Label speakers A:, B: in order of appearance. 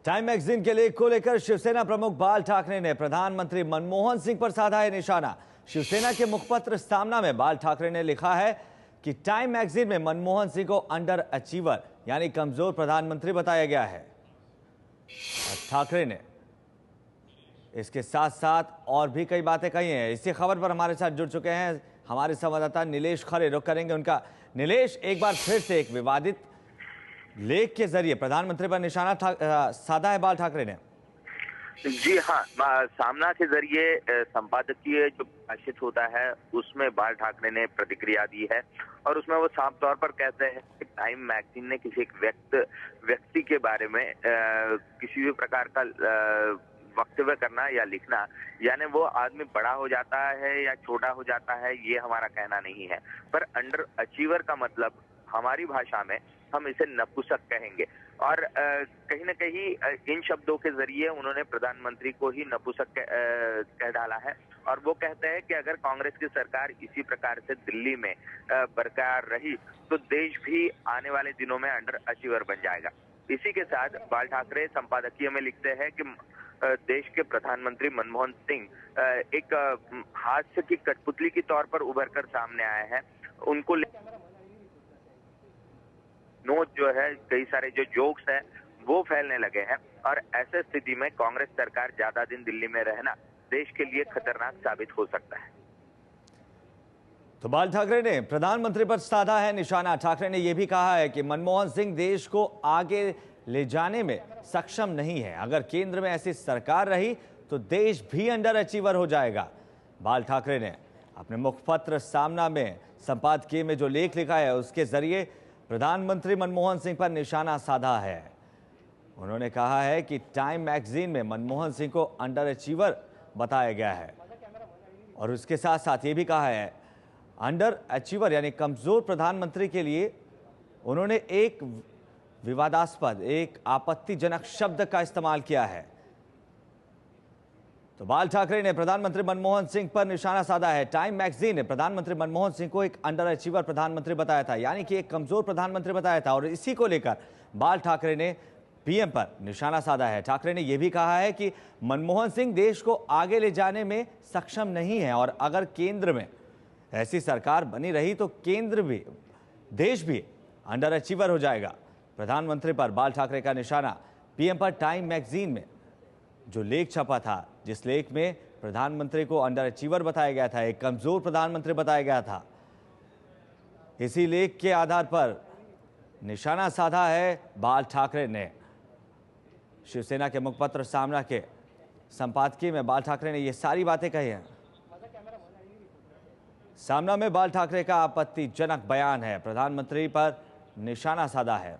A: Time magazine के लेख को लेकर शिवसेना प्रमुख बाल ठाकरे ने प्रधानमंत्री मनमोहन सिंह पर साधा है निशाना। शिवसेना के मुखपत्र सामना में बाल ठाकरे ने लिखा है कि टाइम मैगजीन में मनमोहन सिंह को अंडर अचीवर यानी कमजोर प्रधानमंत्री बताया गया है। ठाकरे ने इसके साथ साथ और भी कई बातें कही हैं। इसी खबर पर हमारे साथ जुड़ चुके हैं हमारे संवाददाता नीलेश खरे। रुक करेंगे उनका। नीलेश, एक बार फिर से एक विवादित लेख के जरिए प्रधानमंत्री पर निशाना साधा है बाल ठाकरे ने।
B: जी हाँ, सामना के जरिए संपादकीय जो प्रकाशित होता है उसमें बाल ठाकरे ने प्रतिक्रिया दी है और उसमें वो साफ तौर पर कहते हैं कि टाइम मैगजीन ने किसी एक व्यक्ति के बारे में किसी भी प्रकार का वक्तव्य करना या लिखना, यानी वो आदमी बड़ा हो जाता है या छोटा हो जाता है, ये हमारा कहना नहीं है। पर अंडर अचीवर का मतलब हमारी भाषा में हम इसे नपुंसक कहेंगे और कहीं ना कहीं इन शब्दों के जरिए उन्होंने प्रधानमंत्री को ही नपुंसक कह डाला है। और वो कहते हैं कि अगर कांग्रेस की सरकार इसी प्रकार से दिल्ली में बरकरार रही तो देश भी आने वाले दिनों में अंडर अचीवर बन जाएगा। इसी के साथ बाल ठाकरे संपादकीय में लिखते हैं कि देश के प्रधानमंत्री मनमोहन सिंह एक हास्य की कठपुतली के तौर पर उभर कर सामने आए हैं। उनको नोट जो है, कई सारे जो जोक्स हैं वो फैलने लगे हैं और ऐसे स्थिति में कांग्रेस सरकार ज्यादा दिन दिल्ली में रहना देश के लिए खतरनाक साबित हो सकता है।
A: तो बाल ठाकरे ने प्रधानमंत्री पर साधा है निशाना। ठाकरे ने यह भी कहा है कि मनमोहन सिंह देश को आगे ले जाने में सक्षम नहीं है। अगर केंद्र में ऐसी सरकार रही तो देश भी अंडर अचीवर हो जाएगा। बाल ठाकरे ने अपने मुखपत्र सामना में संपादकीय में जो लेख लिखा है उसके जरिए प्रधानमंत्री मनमोहन सिंह पर निशाना साधा है। उन्होंने कहा है कि टाइम मैगजीन में मनमोहन सिंह को अंडर अचीवर बताया गया है और उसके साथ साथ ये भी कहा है अंडर अचीवर यानी कमजोर प्रधानमंत्री के लिए उन्होंने एक विवादास्पद, एक आपत्तिजनक शब्द का इस्तेमाल किया है। तो बाल ठाकरे ने प्रधानमंत्री मनमोहन सिंह पर निशाना साधा है। टाइम मैगजीन ने प्रधानमंत्री मनमोहन सिंह को एक अंडर अचीवर प्रधानमंत्री बताया था, यानी कि एक कमजोर प्रधानमंत्री बताया था और इसी को लेकर बाल ठाकरे ने पीएम पर निशाना साधा है। ठाकरे ने यह भी कहा है कि मनमोहन सिंह देश को आगे ले जाने में सक्षम नहीं है और अगर केंद्र में ऐसी सरकार बनी रही तो केंद्र भी, देश भी अंडर अचीवर हो जाएगा। प्रधानमंत्री पर बाल ठाकरे का निशाना। पीएम पर टाइम मैगजीन में जो लेख छपा था, जिस लेख में प्रधानमंत्री को अंडर अचीवर बताया गया था, एक कमजोर प्रधानमंत्री बताया गया था, इसी लेख के आधार पर निशाना साधा है बाल ठाकरे ने। शिवसेना के मुखपत्र सामना के संपादकीय में बाल ठाकरे ने ये सारी बातें कही हैं। सामना में बाल ठाकरे का आपत्तिजनक बयान है, प्रधानमंत्री पर निशाना साधा है।